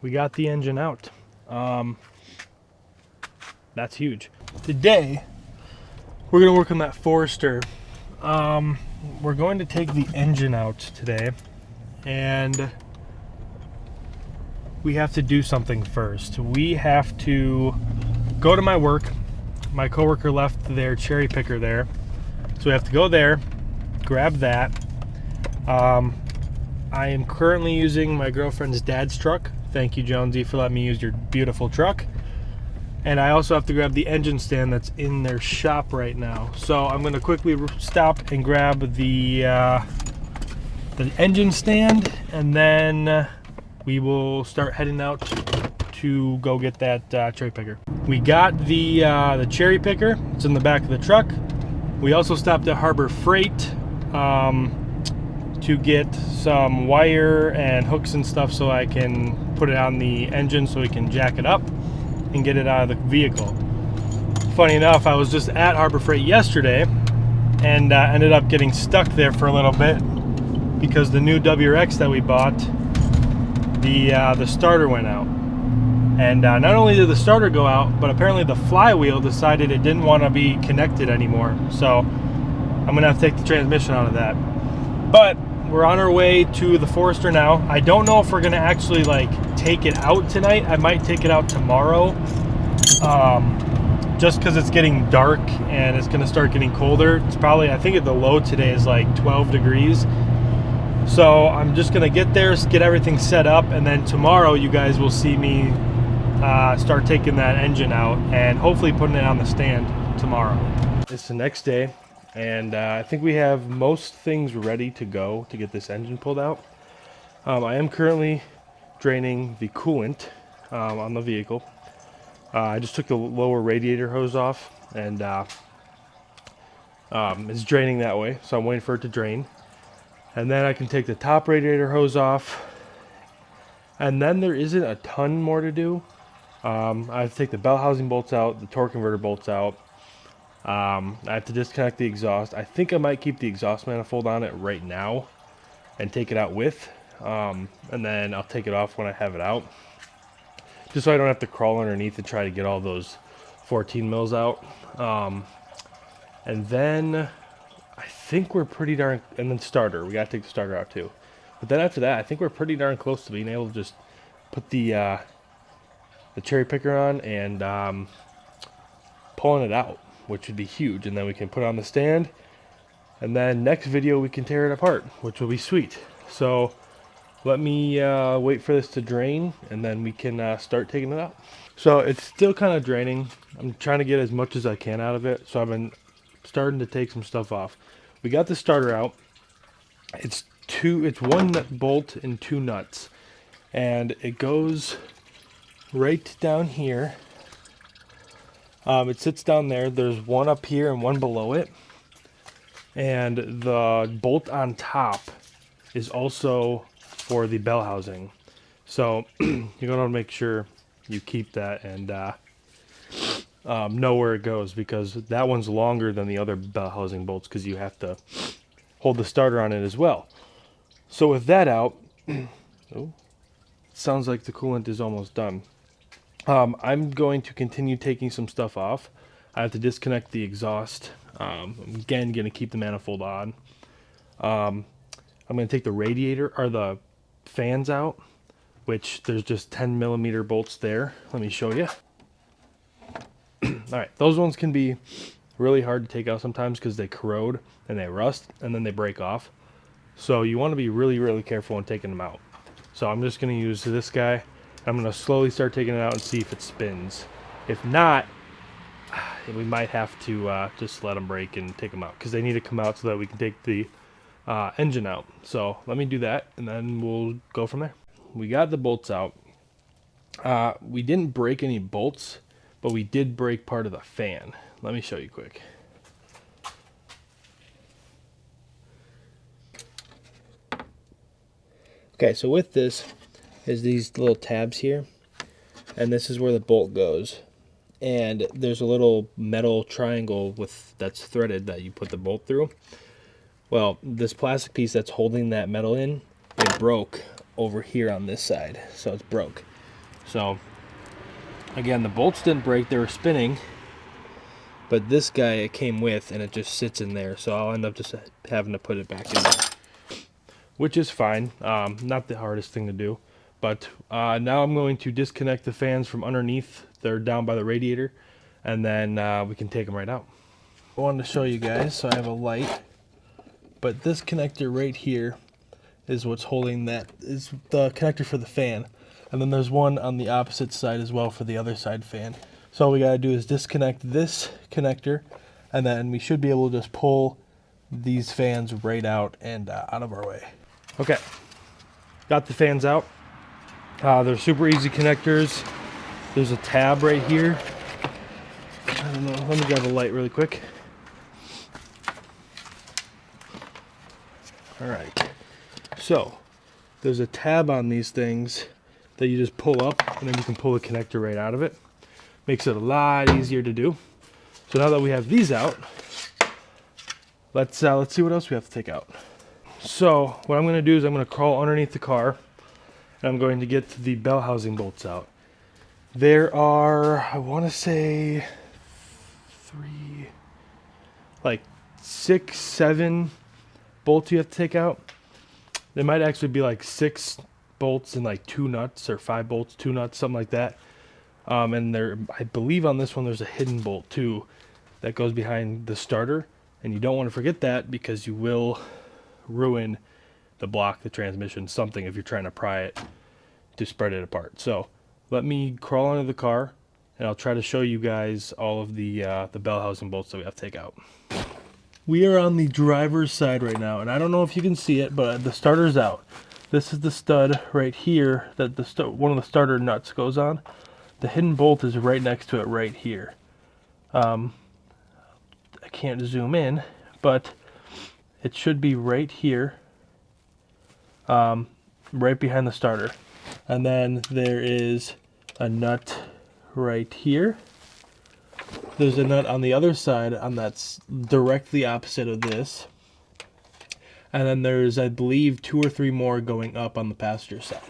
we got the engine out. That's huge. Today, we're gonna work on that Forester. We're going to take the engine out today, and we have to do something first. We have to go to my work. My coworker left their cherry picker there, so we have to go there, grab that. I am currently using my girlfriend's dad's truck. Thank you, Jonesy, for letting me use your beautiful truck. And I also have to grab the engine stand that's in their shop right now. So I'm going to quickly stop and grab the engine stand, and then we will start heading out to go get that cherry picker. We got the cherry picker. It's in the back of the truck. We also stopped at Harbor Freight to get some wire and hooks and stuff so I can put it on the engine so we can jack it up and get it out of the vehicle. Funny enough, I was just at Harbor Freight yesterday and ended up getting stuck there for a little bit because the new Wrx that we bought, the starter went out. And not only did the starter go out, but apparently the flywheel decided it didn't want to be connected anymore. So I'm gonna have to take the transmission out of that. But we're on our way to the Forester now. I don't know if we're gonna actually like take it out tonight. I might take it out tomorrow, just because it's getting dark and it's gonna start getting colder. It's probably, I think the low today is like 12 degrees. So I'm just gonna get there, get everything set up, and then tomorrow you guys will see me start taking that engine out and hopefully putting it on the stand tomorrow. It's the next day, and I think we have most things ready to go to get this engine pulled out. I am currently draining the coolant on the vehicle. I just took the lower radiator hose off, and it's draining that way, so I'm waiting for it to drain. And then I can take the top radiator hose off, and then there isn't a ton more to do. I have to take the bell housing bolts out, the torque converter bolts out. I have to disconnect the exhaust. I think I might keep the exhaust manifold on it right now and take it out with, and then I'll take it off when I have it out, just so I don't have to crawl underneath and try to get all those 14 mils out. And then I think we're pretty darn, and then starter, we gotta take the starter out too. But then after that, I think we're pretty darn close to being able to just put the cherry picker on and pulling it out, which would be huge. And then we can put it on the stand, and then next video we can tear it apart, which will be sweet. So let me wait for this to drain, and then we can start taking it out. So it's still kind of draining. I'm trying to get as much as I can out of it, so I've been starting to take some stuff off. We got the starter out. It's one nut bolt and two nuts, and it goes right down here. It sits down there. There's one up here and one below it, and the bolt on top is also for the bell housing. So you're gonna make sure you keep that and know where it goes, because that one's longer than the other bell housing bolts because you have to hold the starter on it as well. So with that out, oh, sounds like the coolant is almost done. I'm going to continue taking some stuff off. I have to disconnect the exhaust. I'm again going to keep the manifold on. I'm going to take the radiator or the fans out, which there's just 10 millimeter bolts there. Let me show you. All right, those ones can be really hard to take out sometimes because they corrode and they rust and then they break off. So you want to be really, really careful when taking them out. So I'm just going to use this guy. I'm going to slowly start taking it out and see if it spins. If not, we might have to just let them break and take them out, because they need to come out so that we can take the engine out. So let me do that, and then we'll go from there. We got the bolts out. We didn't break any bolts, but we did break part of the fan. Let me show you quick. Okay, so with this is these little tabs here, and this is where the bolt goes. And there's a little metal triangle that's threaded that you put the bolt through. Well, this plastic piece that's holding that metal in, it broke over here on this side, so it's broke. So again, the bolts didn't break, they were spinning, but this guy it came with and it just sits in there, so I'll end up just having to put it back in there, which is fine. Not the hardest thing to do. But now I'm going to disconnect the fans from underneath. They're down by the radiator, and then we can take them right out. I wanted to show you guys, so I have a light, but this connector right here is what's holding that, is the connector for the fan. And then there's one on the opposite side as well for the other side fan. So all we gotta do is disconnect this connector, and then we should be able to just pull these fans right out and out of our way. Okay, got the fans out. They're super easy connectors. There's a tab right here. I don't know, let me grab a light really quick. All right, so there's a tab on these things that you just pull up, and then you can pull the connector right out of it. Makes it a lot easier to do. So now that we have these out, let's see what else we have to take out. So what I'm going to do is I'm going to crawl underneath the car, and I'm going to get the bell housing bolts out. There are, I want to say, 6, 7 bolts you have to take out. There might actually be like 6 bolts and like 2 nuts, or 5 bolts, 2 nuts, something like that. And there, I believe on this one there's a hidden bolt too that goes behind the starter, and you don't want to forget that because you will ruin the block, the transmission, something if you're trying to pry it to spread it apart. So let me crawl under the car, and I'll try to show you guys all of the bell housing bolts that we have to take out. We are on the driver's side right now, and I don't know if you can see it, but the starter's out. This is the stud right here that one of the starter nuts goes on. The hidden bolt is right next to it right here. I can't zoom in, but it should be right here, right behind the starter. And then there is a nut right here. There's a nut on the other side, that's directly opposite of this. And then there's, I believe, 2 or 3 more going up on the passenger side.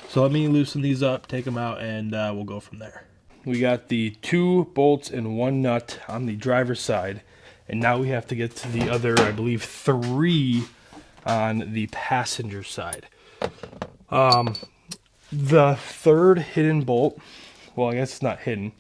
So let me loosen these up, take them out, and we'll go from there. We got the 2 bolts and 1 nut on the driver's side. And now we have to get to the other, I believe, 3 on the passenger side. The third hidden bolt, well, I guess it's not hidden.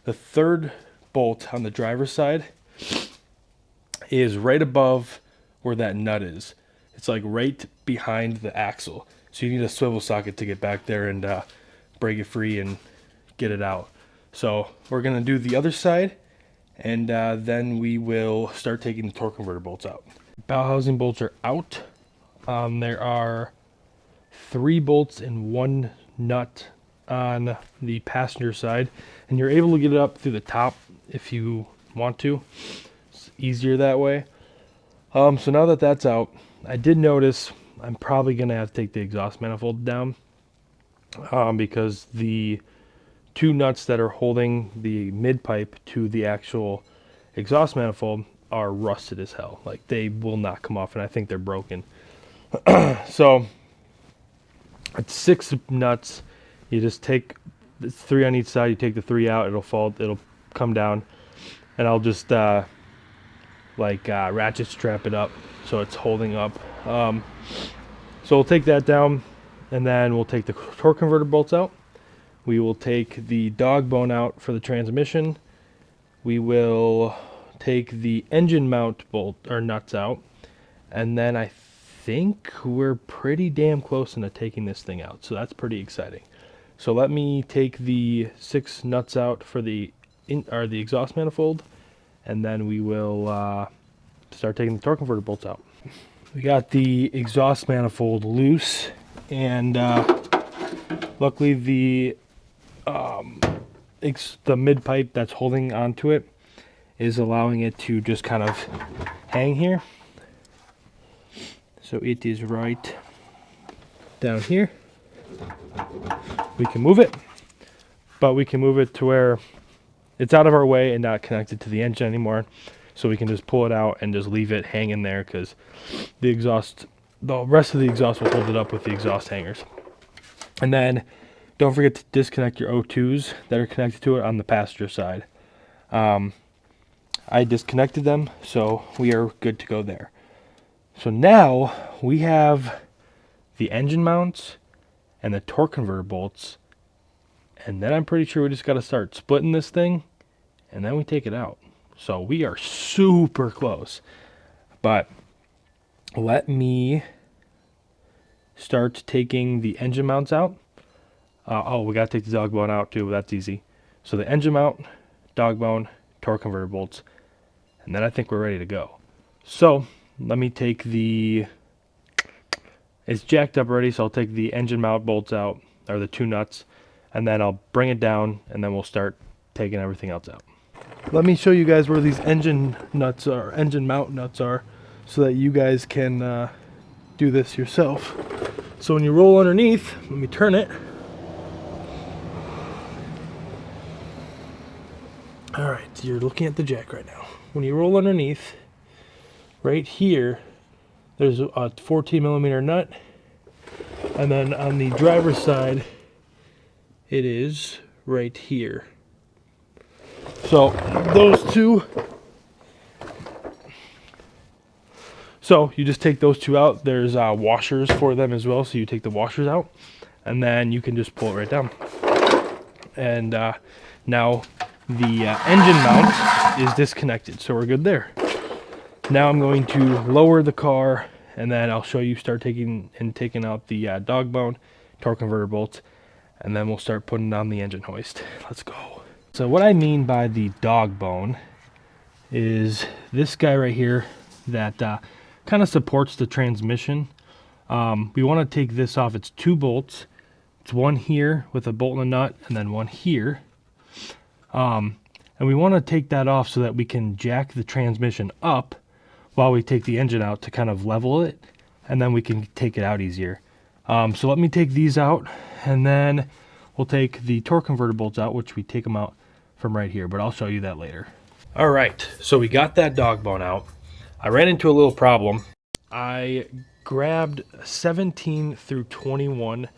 The third bolt on the driver's side is right above where that nut is. It's like right behind the axle. So you need a swivel socket to get back there and break it free and get it out. So we're going to do the other side, and then we will start taking the torque converter bolts out. Bell housing bolts are out. There are 3 bolts and 1 nut on the passenger side, and you're able to get it up through the top if you want to. It's easier that way. So now that that's out, I did notice I'm probably going to have to take the exhaust manifold down because the 2 nuts that are holding the mid pipe to the actual exhaust manifold are rusted as hell. Like, they will not come off, and I think they're broken. So it's 6 nuts. You just take 3 on each side. You take the 3 out. It'll come down, and I'll just ratchet strap it up so it's holding up. So we'll take that down, and then we'll take the torque converter bolts out. We will take the dog bone out for the transmission. We will take the engine mount bolt or nuts out, and then I think we're pretty damn close into taking this thing out. So that's pretty exciting. So let me take the 6 nuts out for the exhaust manifold, and then we will start taking the torque converter bolts out. We got the exhaust manifold loose, and luckily the mid pipe that's holding onto it is allowing it to just kind of hang here. So it is right down here. We can move it, but we can move it to where it's out of our way and not connected to the engine anymore. So we can just pull it out and just leave it hanging there, because the rest of the exhaust will hold it up with the exhaust hangers. And then don't forget to disconnect your O2s that are connected to it on the passenger side. I disconnected them, so we are good to go there. So now we have the engine mounts and the torque converter bolts, and then I'm pretty sure we just got to start splitting this thing, and then we take it out. So we are super close. But let me start taking the engine mounts out. Oh, we got to take the dog bone out too. That's easy. So the engine mount, dog bone, torque converter bolts, and then I think we're ready to go. So let me take the, it's jacked up already, so I'll take the engine mount bolts out, or the two nuts, and then I'll bring it down, and then we'll start taking everything else out. Let me show you guys where these engine nuts are, engine mount nuts are, so that you guys can do this yourself. So when you roll underneath, let me turn it. All right, so you're looking at the jack right now. When you roll underneath, right here, there's a 14 millimeter nut, and then on the driver's side, it is right here. So those two, so you just take those two out. There's washers for them as well, so you take the washers out, and then you can just pull it right down. And now the engine mount is disconnected, so we're good there. Now I'm going to lower the car, and then I'll show you start taking out the dog bone, torque converter bolts, and then we'll start putting on the engine hoist. Let's go. So what I mean by the dog bone is this guy right here that kind of supports the transmission. We want to take this off. It's two bolts. It's one here with a bolt and a nut, and then one here. And we want to take that off so that we can jack the transmission up while we take the engine out to kind of level it, and then we can take it out easier. So let me take these out, and then we'll take the torque converter bolts out, which we take them out from right here, but I'll show you that later. All right, so we got that dog bone out. I ran into a little problem. I grabbed 17 through 21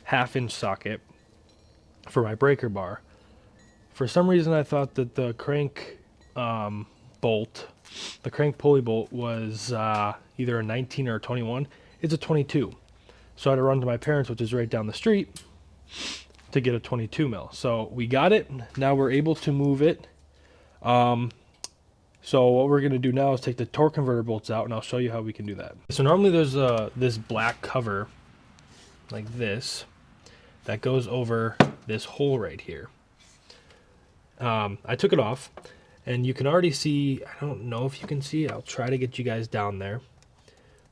half-inch socket for my breaker bar. For some reason, I thought that the crank bolt, the crank pulley bolt, was either a 19 or a 21. It's a 22. So I had to run to my parents', which is right down the street, to get a 22 mil. So we got it. Now we're able to move it. So what we're going to do now is take the torque converter bolts out, and I'll show you how we can do that. So normally there's this black cover like this that goes over this hole right here. I took it off, and you can already see, I don't know if you can see it, I'll try to get you guys down there,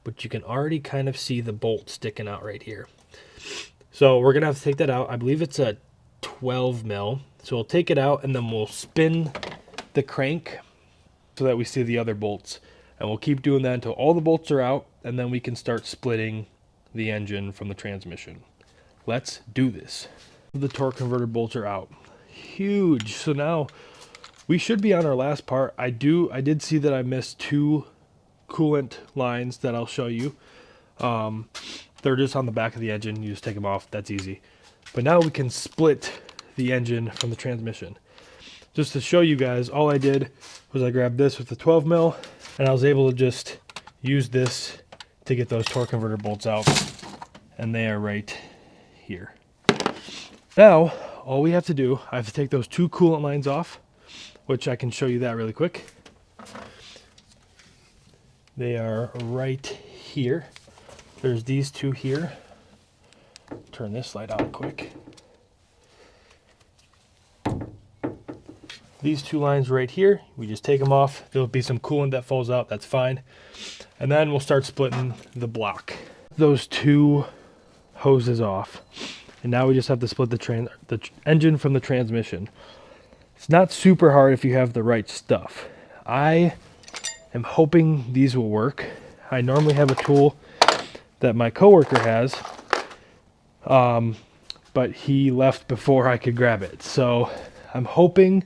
but you can already kind of see the bolt sticking out right here. So we're gonna have to take that out. I believe it's a 12 mil. So we'll take it out, and then we'll spin the crank so that we see the other bolts. And we'll keep doing that until all the bolts are out, and then we can start splitting the engine from the transmission. Let's do this. The torque converter bolts are out. Huge. So now we should be on our last part. I did see that I missed two coolant lines that I'll show you. They're just on the back of the engine. You just take them off. That's easy. But now we can split the engine from the transmission. Just to show you guys, all I did was I grabbed this with the 12 mil, and I was able to just use this to get those torque converter bolts out, and they are right here. Now all we have to do, I have to take those two coolant lines off, which I can show you that really quick. They are right here. There's these two here. Turn this light on quick. These two lines right here, we just take them off. There'll be some coolant that falls out, that's fine. And then we'll start splitting the block. Those two hoses off. And now we just have to split the engine from the transmission. It's not super hard if you have the right stuff. I am hoping these will work. I normally have a tool that my coworker has, but he left before I could grab it. So I'm hoping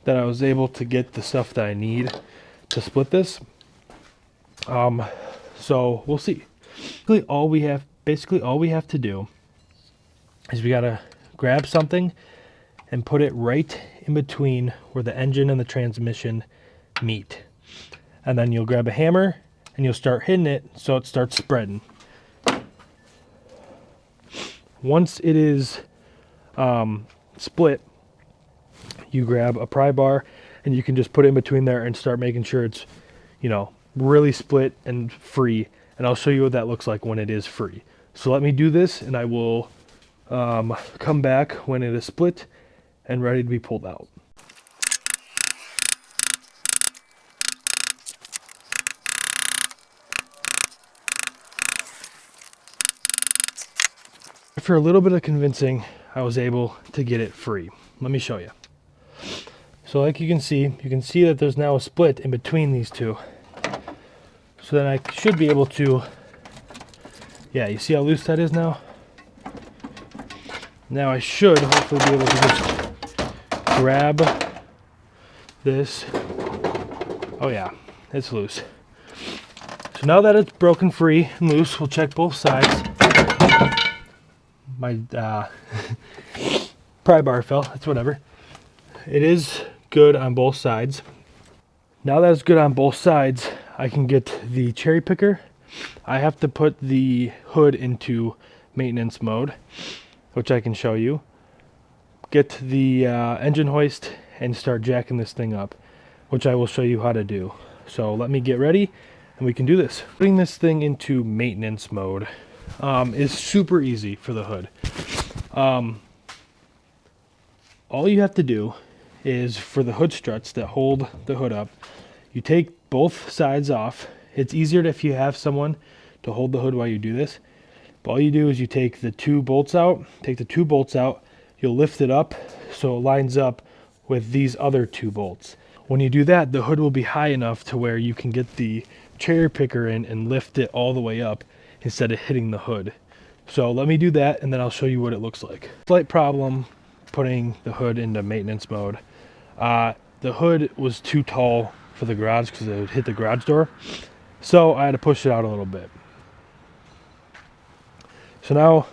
that I was able to get the stuff that I need to split this. So we'll see. Basically all we have to do is we gotta grab something and put it right in between where the engine and the transmission meet. And then you'll grab a hammer and you'll start hitting it so it starts spreading. Once it is split, you grab a pry bar and you can just put it in between there and start making sure it's, you know, really split and free. And I'll show you what that looks like when it is free. So let me do this and I will come back when it is split and ready to be pulled out. After a little bit of convincing, I was able to get it free. Let me show you. So like you can see that there's now a split in between these two. So then I should be able to, yeah, you see how loose that is now? Now I should hopefully be able to just grab this. Oh yeah, it's loose. So now that it's broken free and loose, we'll check both sides. My pry bar fell, that's whatever. It is good on both sides. Now that it's good on both sides, I can get the cherry picker. I have to put the hood into maintenance mode, which I can show you. Get the engine hoist and start jacking this thing up, which I will show you how to do. So let me get ready and we can do this. Putting this thing into maintenance mode is super easy for the hood. All you have to do is for the hood struts that hold the hood up, you take both sides off. It's easier if you have someone to hold the hood while you do this. But all you do is you take the two bolts out, you'll lift it up so it lines up with these other two bolts. When you do that, the hood will be high enough to where you can get the cherry picker in and lift it all the way up instead of hitting the hood. So let me do that and then I'll show you what it looks like. Slight problem putting the hood into maintenance mode. The hood was too tall for the garage because it would hit the garage door. So I had to push it out a little bit. So now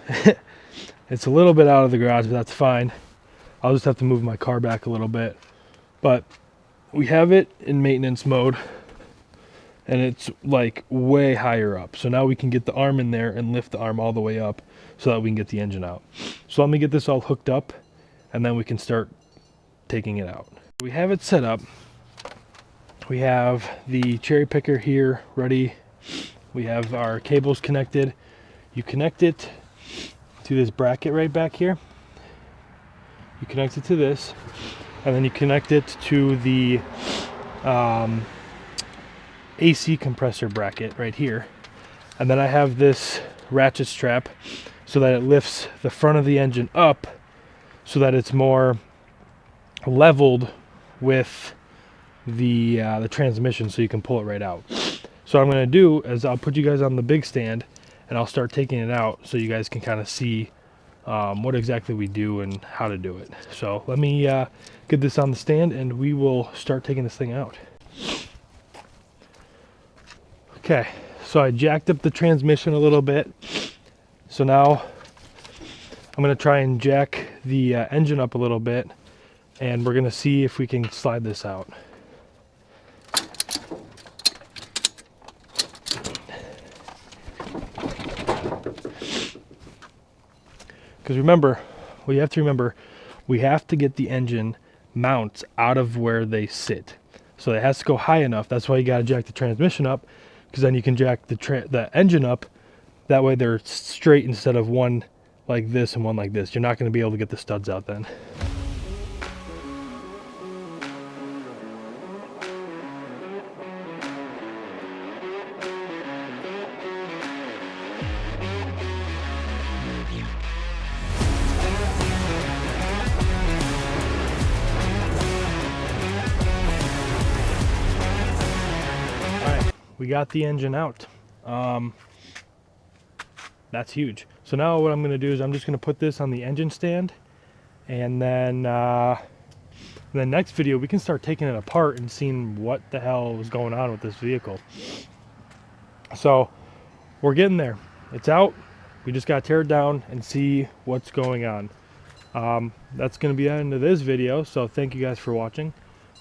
it's a little bit out of the garage, but that's fine. I'll just have to move my car back a little bit. But we have it in maintenance mode and it's like way higher up. So now we can get the arm in there and lift the arm all the way up so that we can get the engine out. So let me get this all hooked up and then we can start taking it out. We have it set up. We have the cherry picker here ready. We have our cables connected. You connect it to this bracket right back here. You connect it to this, and then you connect it to the AC compressor bracket right here. And then I have this ratchet strap so that it lifts the front of the engine up so that it's more leveled with the transmission so you can pull it right out. So what I'm going to do is I'll put you guys on the big stand and I'll start taking it out so you guys can kind of see what exactly we do and how to do it. So let me get this on the stand and we will start taking this thing out. Okay, so I jacked up the transmission a little bit. So now I'm going to try and jack the engine up a little bit and we're going to see if we can slide this out. Because remember, we have to get the engine mounts out of where they sit. So it has to go high enough. That's why you got to jack the transmission up, because then you can jack the engine up. That way they're straight instead of one like this and one like this. You're not going to be able to get the studs out then. We got the engine out. That's huge. So now what I'm going to do is I'm just going to put this on the engine stand, and then in the next video we can start taking it apart and seeing what the hell was going on with this vehicle. So we're getting there. It's out. We just got to tear it down and see what's going on. That's going to be the end of this video, so thank you guys for watching.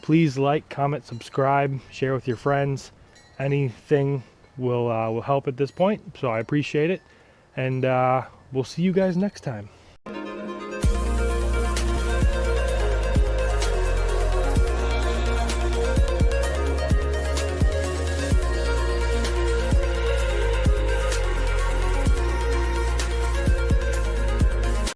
Please like, comment, subscribe, share with your friends. Anything will help at this point, so I appreciate it. And we'll see you guys next time.